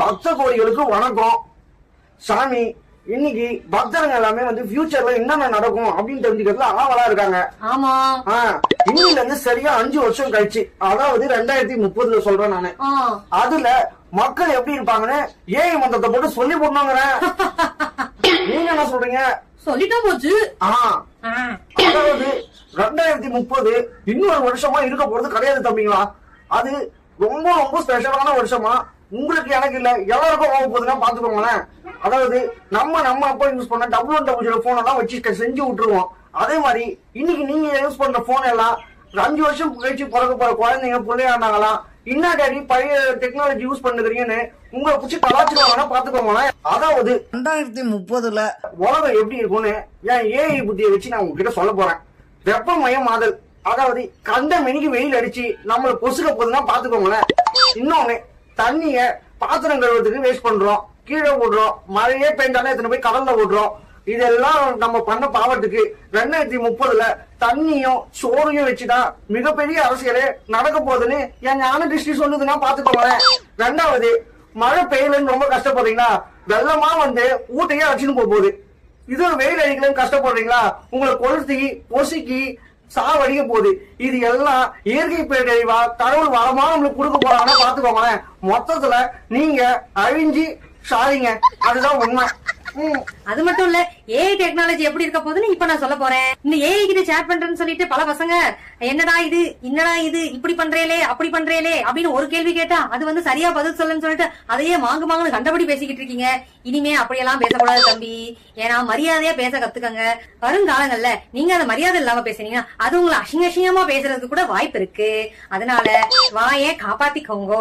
பக்த கோடிகளுக்கு வணக்கம். சாமி, இன்னைக்கு பக்தர்கள் எல்லாமே ஃபியூச்சர்ல என்னென்ன நடக்கும் அப்படின்னு தெரிஞ்சுக்கிறதுல ஆவலா இருக்காங்க. ஆமா. இன்னில இருந்து சரியா 5 வருஷம் கழிச்சு, அதாவது 2030 சொல்றேன் நானு. அதுல மக்கள் எப்படி இருப்பாங்கன்னு ஏஐ மந்திரத்தை போட்டு சொல்லி போடணுங்கிறேன். நீங்க என்ன சொல்றீங்க? சொல்லிட்டா போச்சு. அதாவது 2030 இன்னொரு வருஷமா இருக்க போறது கிடையாது தம்பிங்களா. அது ரொம்ப ரொம்ப ஸ்பெஷலான வருஷமா. உங்களுக்கு எனக்கு இல்ல, எல்லாருக்கும் போக போகுதுன்னா பாத்துக்கோங்களேன். அதாவது நம்ம அப்பா யூஸ் பண்ண W1W போன் எல்லாம் வச்சு செஞ்சு விட்டுருவோம். அதே மாதிரி இன்னைக்கு நீங்க யூஸ் பண்ற போன் எல்லாம் 5 வருஷம் கழிச்சு பிறக்க போற குழந்தைங்க பிள்ளையாண்டாங்களாம். என்ன டாடி பழைய டெக்னாலஜி யூஸ் பண்ணுறீங்கன்னு உங்களை பிடிச்சி கலாச்சாரம் பாத்துக்கோங்களேன். அதாவது 2030 உலகம் எப்படி இருக்கும்னு என் ஏஐ புத்தியை வச்சு நான் உங்ககிட்ட சொல்ல போறேன். வெப்பமயமாதல், அதாவது கண்ட மெனிக்கு வெயில் அடிச்சு நம்மள பொசுக்க போதுன்னா பாத்துக்கோங்களேன். இன்னொன்னு, தண்ணிய பாத்திரம் கழுவுறதுக்கு வேஸ்ட் பண்றோம், கீழே போடுறோம், மழையே பெய்ஞ்சாலும் எத்தனை போய் கடல்ல போடுறோம். இதெல்லாம் நம்ம பண்ண பாவத்துக்கு 2030 தண்ணியும் சோறையும் வச்சுதான் மிகப்பெரிய அரசியலே நடக்க போகுதுன்னு என் ஞான திருஷ்டி சொல்லுதுன்னா பாத்துக்கோங்களேன். 2வது, மழை பெய்யலன்னு ரொம்ப கஷ்டப்படுறீங்களா, வெள்ளமா ஊட்டையே அடிச்சுன்னு போகுது. இது ஒரு வெயில் அடிக்கலன்னு கஷ்டப்படுறீங்களா, உங்களை கொளுத்தி பொசுக்கி சாவடிக்க போகுது. இது எல்லாம் இயற்கை பேரழிவா கடவுள் வரமா நம்மளுக்கு கொடுக்க போறாங்கன்னா பாத்துக்கோங்களேன். மொத்தத்துல நீங்க அழிஞ்சு சாரிங்க, அதுதான் உண்மை. அது மட்டும் இல்ல, ஏஐ டெக்னாலஜி எப்படி இருக்க போகுதுன்னு இப்ப நான் சொல்ல போறேன். இந்த ஏஐ கிட்ட சேட் பண்றேன்னு சொல்லிட்டு பல பசங்க என்னடா இது இப்படி பண்றேலே அப்படி பண்றேலே அப்படின்னு ஒரு கேள்வி கேட்டா அது சரியா பதில் சொல்லுன்னு சொல்லிட்டு அதையே மாங்குன்னு கண்டபடி பேசிக்கிட்டு இருக்கீங்க. இனிமே அப்படியெல்லாம் பேசக்கூடாது தம்பி. ஏன்னா மரியாதையா பேச கத்துக்கங்க. வருங்காலங்கள்ல நீங்க அந்த மரியாதை இல்லாம பேசுனீங்கன்னா அது உங்களை அசிங்கமா பேசுறதுக்கு கூட வாய்ப்பு இருக்கு. அதனால வாயை காப்பாத்திக்கோங்க.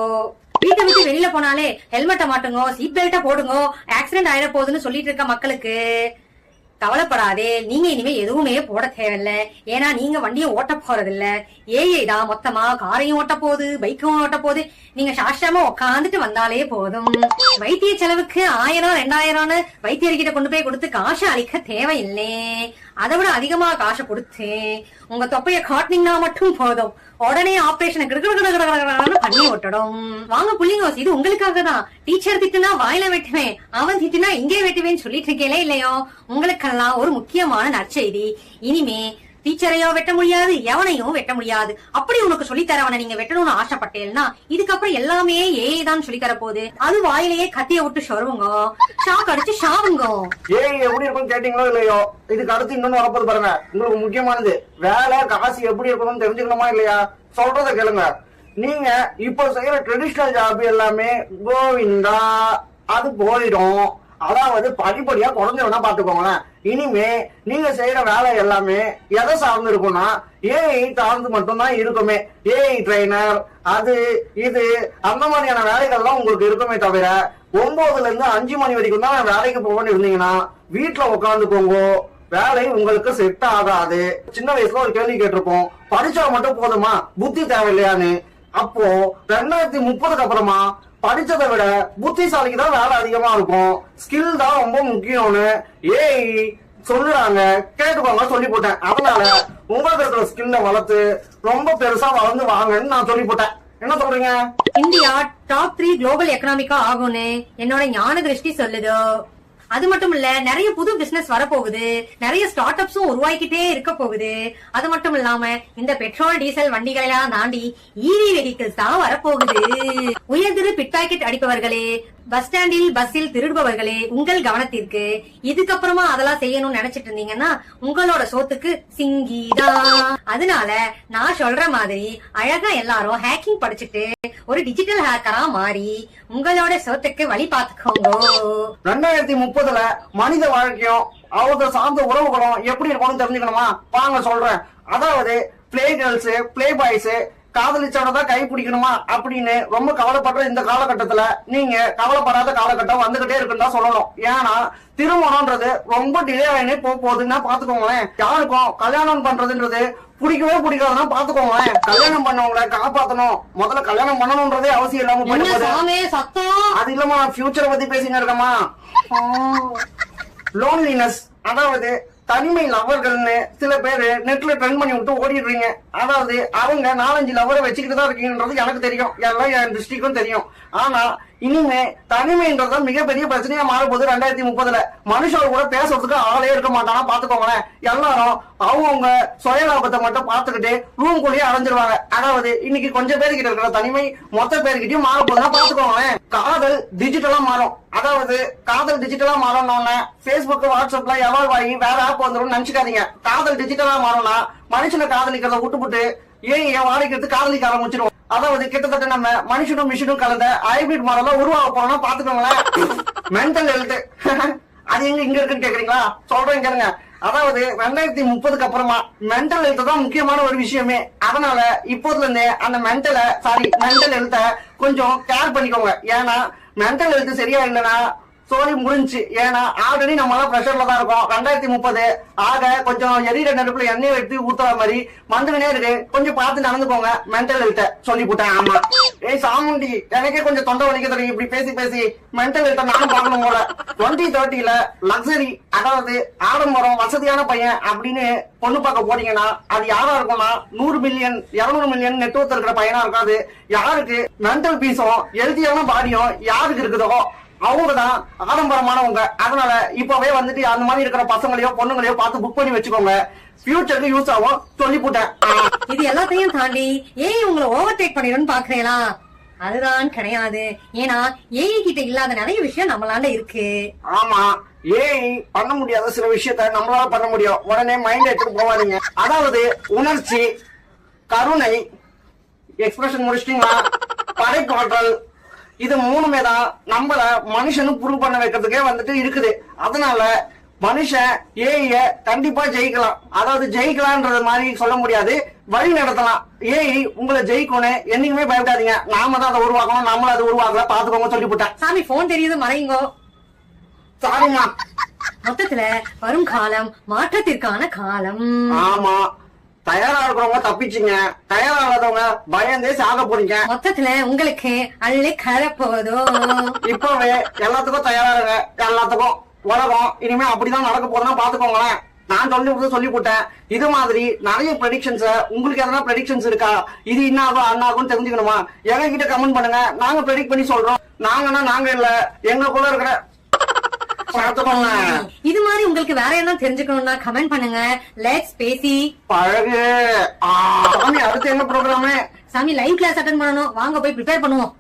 வீட்டை விட்டு வெளியில போனாலே ஹெல்மெட்டை மாட்டுங்க, சீட் பெல்ட்டை போடுங்க, ஆக்சிடென்ட் ஆயிட போகுதுன்னு சொல்லிட்டு இருக்க மக்களுக்கு கவலைப்படாதே. நீங்க இனிமே எதுவுமே போட தேவையில்ல. ஏன்னா நீங்க வண்டியை ஓட்ட போறது இல்ல, ஏஐ தான் மொத்தமா காரையும் ஓட்ட போகுது, பைக்கும் ஓட்ட போகுது. நீங்க சாஷ்டாம உட்காந்துட்டு வந்தாலே போதும். வைத்திய செலவுக்கு 1000 2000 வைத்தியர்கிட்ட கொண்டு போய் கொடுத்து காசை அளிக்க தேவையில்லை. அதை விட அதிகமா காசை கொடுத்து உங்க தொப்பைய காட்டினீங்கன்னா மட்டும் போதும், உடனே ஆபரேஷனை பண்ணி விட்டுடும். வாங்க புள்ளிங்க, இது உங்களுக்காக தான். டீச்சர் திட்டுனா வாயில வெட்டுவேன், அவன் திட்டுனா இங்கே வெட்டுவேன்னு சொல்லிட்டு இருக்கேனே இல்லையோ, உங்களுக்கெல்லாம் ஒரு முக்கியமான நற்செய்தி. இனிமே டீச்சரையோ வெட்ட முடியாது, எவனையும் வெட்ட முடியாது. அப்படி உனக்கு சொல்லித்தரவனை நீங்க வெட்டணும்னு ஆசைப்பட்டேன்னா இதுக்கப்புறம் எல்லாமே ஏஐ தான் சொல்லித்தர போகுது. அது வாயிலேயே கத்திய விட்டு சொருவுங்க, ஷாக் அடிச்சு ஷாவுங்க. ஏஐ எப்படி இருக்கும் கேட்டீங்களோ இல்லையோ, இதுக்கு அடுத்து இன்னொன்னு வரப்போது பாருங்க. உங்களுக்கு முக்கியமானது வேலை காசு எப்படி இருக்கணும்னு தெரிஞ்சுக்கணுமா இல்லையா, சொல்றத கேளுங்க. நீங்க இப்போ செய்யற ட்ரெடிஷனல் ஜாப் எல்லாமே கோவிந்தா அது போயிடும். அதாவது படிப்படியா குறைஞ்சவனா பாத்துக்கோங்களேன். இனிமே நீங்க செய்யற வேலை எல்லாமே எதை சார்ந்து இருக்கும்னா ஏஐ சார்ந்து மட்டும்தான் இருக்குமே. ஏஐ ட்ரெயினர் அது இது அந்த மாதிரியான வேலைகள்லாம் உங்களுக்கு இருக்குமே தவிர 9ல இருந்து 5 மணி வரைக்கும் தான் வேலைக்கு போகணும்னு இருந்தீங்கன்னா வீட்டுல உட்காந்துக்கோங்க. வேலை உங்களுக்கு செட் ஆகாது. சின்ன வயசுல ஒரு கேள்வி கேட்டிருப்போம், படிச்சா மட்டும் போதுமா புத்தி தேவையில்லையான்னு. அப்போ 2030 அப்புறமா படிச்சதை விட புத்திசாலிக்கு தான் வேலை அதிகமா இருக்கும், ஸ்கில் தான் ரொம்ப முக்கியம்னு ஏஐ சொல்லுறாங்க. கேட்டுக்கோங்க, சொல்லி போட்டேன். அதனால உங்களுக்கு இருக்கிற ஸ்கில்ல வளர்த்து ரொம்ப பெருசா வளர்ந்து வாங்கன்னு நான் சொல்லி போட்டேன். என்ன சொல்றீங்க? இந்தியா டாப் 3 குளோபல் எக்கனாமிக்கா ஆகும்னு என்னோட ஞான திருஷ்டி சொல்லுதோ. அது மட்டும் இல்ல, நிறைய புது பிசினஸ் வரப்போகுது, நிறைய ஸ்டார்ட் அப்ஸும் உருவாக்கிட்டே இருக்க போகுது. அது மட்டும் இல்லாம இந்த பெட்ரோல் டீசல் வண்டிகளை எல்லாம் தாண்டி இவி வெஹிக்கிள்ஸ் தான் வரப்போகுது. உயர்திரு பிட் பாக்கெட் அடிப்பவர்களே, பஸ் ஸ்டாண்டில் பஸ்ஸில் திருடுபவர்களே, உங்கள் கவனத்திற்கு. இதுக்கப்புறமா அதெல்லாம் செய்யணும்னு நினைச்சிட்டு இருந்தீங்கன்னா உங்களோட சோத்துக்கு சிங்கிதா. அதனால நான் சொல்ற மாதிரி அழகா எல்லாரும் ஹேக்கிங் படிச்சுட்டு ஒரு டிஜிட்டல் ஹேக்கரா மாறி உங்களோட சோத்துக்கு வழி பாத்துக்கோங்க. 2030 மனித வாழ்க்கையும் அவங்க சார்ந்த உறவுகளும் எப்படி இருக்கும்னு தெரிஞ்சுக்கணுமா? வாங்க சொல்றேன். அதாவது பிளே கேர்ள்ஸ், பிளே பாய்ஸ் காதலிச்சவனதான் கை பிடிக்கணுமா அப்படின்னு ரொம்ப கவலைப்படுற இந்த காலகட்டத்துல நீங்க கவலைப்படாத காலகட்டம் வந்துகிட்டே இருக்குன்னு தான் சொல்லணும். ஏன்னா திருமணம்ன்றது ரொம்ப டிலே ஆயினே போகுதுன்னா பாத்துக்கோங்களேன். யாருக்கும் கல்யாணம் பண்றதுன்றது பிடிக்கவே பிடிக்காதுன்னா பாத்துக்கோங்களேன். கல்யாணம் பண்ணவங்களை காப்பாத்தணும், முதல்ல கல்யாணம் பண்ணணும்ன்றதே அவசியம் இல்லாம போயிடுது. அது இல்லாம நான் ஃபியூச்சரை பத்தி பேசிங்க இருக்கமா. லோன்லினஸ், அதாவது தனிமை லவர்கள்னு சில பேரு நெட்ல ட்ரெண்ட் பண்ணி விட்டு ஓடிடுறீங்க. அதாவது அவங்க 4-5 லவரை வச்சுக்கிட்டு தான் இருக்கீங்கன்றது எனக்கு தெரியும், எல்லாம் என் டிஸ்ட்ரிக்டும் தெரியும். ஆனா இனிமே தனிமைன்றத மிகப்பெரிய பிரச்சனையா மாறப்போகுது 2030. மனுஷோட கூட பேசுறதுக்கு ஆளே இருக்க மாட்டானா பாத்துக்கோங்களேன். எல்லாரும் அவங்க சுய லாபத்தை மட்டும் பாத்துக்கிட்டு ரூம்குள்ளேயே அடைஞ்சிருவாங்க. அதாவது இன்னைக்கு கொஞ்சம் பேருக்கிட்ட இருக்கிற தனிமை மொத்த பேருக்கிட்டையும் மாறப்போதுன்னா பாத்துக்கோங்களேன். காதல் டிஜிட்டலா மாறும். அதாவது காதல் டிஜிட்டலா மாறணும்னா பேஸ்புக் வாட்ஸ்அப்ல எவால்வ் ஆகி வேற ஆப் வந்துடும் நினைச்சுக்காதீங்க. காதல் டிஜிட்டலா மாறும்னா மனுஷனை காதலிக்கிறத விட்டுப்புட்டு ஏன் வாடிக்கிறது காதலிக்க ஆரம்பிச்சிடும். அதாவது கிட்டத்தட்ட நம்ம மனுஷனும் மிஷினும் கலந்த ஹைபிரிட் மாடலா உருவாக போறோம்னா பாத்துக்கோங்களேன். மென்டல் ஹெல்த் அது இங்க இருக்குன்னு கேக்குறீங்களா? சொல்றேன் கேளுங்க. அதாவது 2030க்கு அப்புறமா மென்டல் ஹெல்த் தான் முக்கியமான ஒரு விஷயமே. அதனால இப்போதுல இருந்தே அந்த மென்டல் ஹெல்த்த கொஞ்சம் கேர் பண்ணிக்கோங்க. ஏன்னா மென்டல் ஹெல்த் சரியா இல்லைன்னா சோழி முடிஞ்சு. ஏன்னா ஆல்ரெடி நம்ம எல்லாம் பிரஷர்ல தான் இருக்கோம். 2030 ஆக கொஞ்சம் எரியிற நெருப்புல எண்ணெய் எடுத்து ஊத்துற மாதிரி வந்துகினே இருக்கு. கொஞ்சம் பார்த்து நடந்துக்கோங்க. மென்டல் ஹெல்த்த சொல்லி போட்டேன். ஆமா ஏய் சாமுண்டி, எனக்கே கொஞ்சம் தொண்டை வலிக்க தெரியும் இப்படி பேசி பேசி. மென்டல் ஹெல்த்த நானும் பார்க்கணும் போல. 2030 லக்ஸரி, அதாவது ஆடம்பரம் வசதியான பையன் அப்படின்னு பொண்ணு பார்க்க போறீங்கன்னா அது யாரா இருக்கும்னா 100 மில்லியன் 200 மில்லியன் நெட்வொர்க் இருக்கிற பையனா இருக்காது. யாருக்கு மென்டல் பீஸும் ஹெல்த்தியான பாடியும் யாருக்கு இருக்குதோ அவங்கதான் ஆடம்பரமானவங்க. அதனால இப்பவே வந்துட்டு அந்த மாதிரி இருக்கிற பசங்களையோ பொண்ணுங்களையோ பார்த்து புக் பண்ணி வச்சுக்கோங்க. ஃபியூச்சருக்கு யூஸ் ஆகும் சொல்லி போட்டேன். இது எல்லாத்தையும் தாண்டி ஏன் உங்களை ஓவர்டேக் பண்ணிடும்னு பாக்குறீங்களா? அதுதான் கிடையாது. ஏன்னா ஏஐ கிட்ட இல்லாத நிறைய விஷயம் நம்மளாண்ட இருக்கு. ஆமா, ஏஐ பண்ண முடியாத சில விஷயத்த நம்மளால பண்ண முடியும். உடனே மைண்ட் எடுத்துட்டு போவாதீங்க. அதாவது உணர்ச்சி, கருணை, எக்ஸ்பிரஷன் முடிச்சிட்டீங்களா, படைப்பாற்றல், இது மூணுமே தான் நம்மள மனுஷனும் ப்ரூவ் பண்ண வைக்கிறதுக்கே வந்துட்டு இருக்குது. அதனால மனுஷன் ஏஐய கண்டிப்பா ஜெயிக்கலாம். அதாவது ஜெயிக்கலாம்ன்றது மாதிரி சொல்ல முடியாது, வழி நடத்தலாம். ஏஐ உங்களை ஜெயிக்கணும் என்னைக்குமே பயப்படாதீங்க. நாம தான் அதை உருவாக்கணும், நம்மள அதை உருவாக்கல பாத்துக்கோங்க சொல்லி போட்டேன். சாமி போன் தெரியுது மறையுங்கோ. சாரிமா. மொத்தத்துல வரும் காலம் மாற்றத்திற்கான காலம். ஆமா, தயாரா இருக்கிறவங்க தப்பிச்சுங்க, தயாரா இல்லாதவங்க பயந்தே சாக போறீங்க. மொத்தத்துல உங்களுக்கு அள்ளி கரப்போதோ. இப்பவே எல்லாத்துக்கும் தயாரா இருங்க. எல்லாத்துக்கும் உலகம் இனிமே அப்படிதான் நடக்க போதுன்னா பாத்துக்கோங்களேன். நான் சொல்லி போட்டேன். இது மாதிரி நிறைய ப்ரெடிக்ஷன்ஸ், உங்களுக்கு எதனா ப்ரெடிக்ஷன்ஸ் இருக்கா? இது இன்னாகும் அண்ணாகும் தெரிஞ்சுக்கணுமா? எங்க கிட்ட கமெண்ட் பண்ணுங்க, நாங்க ப்ரெடிக்ட் பண்ணி சொல்றோம். நாங்க இல்ல, எங்களுக்குள்ள இருக்கிற இது மாதிரி உங்களுக்கு வேற என்ன தெரிஞ்சுக்கணும்னா கமெண்ட் பண்ணுங்க. லெட்ஸ் பேசி பழகு. சாமி அடுத்து என்ன ப்ரோக்ராம்? சாமி லைவ் கிளாஸ் அட்டெண்ட் பண்ணணும், வாங்க போய் ப்ரிப்பேர் பண்ணுவோம்.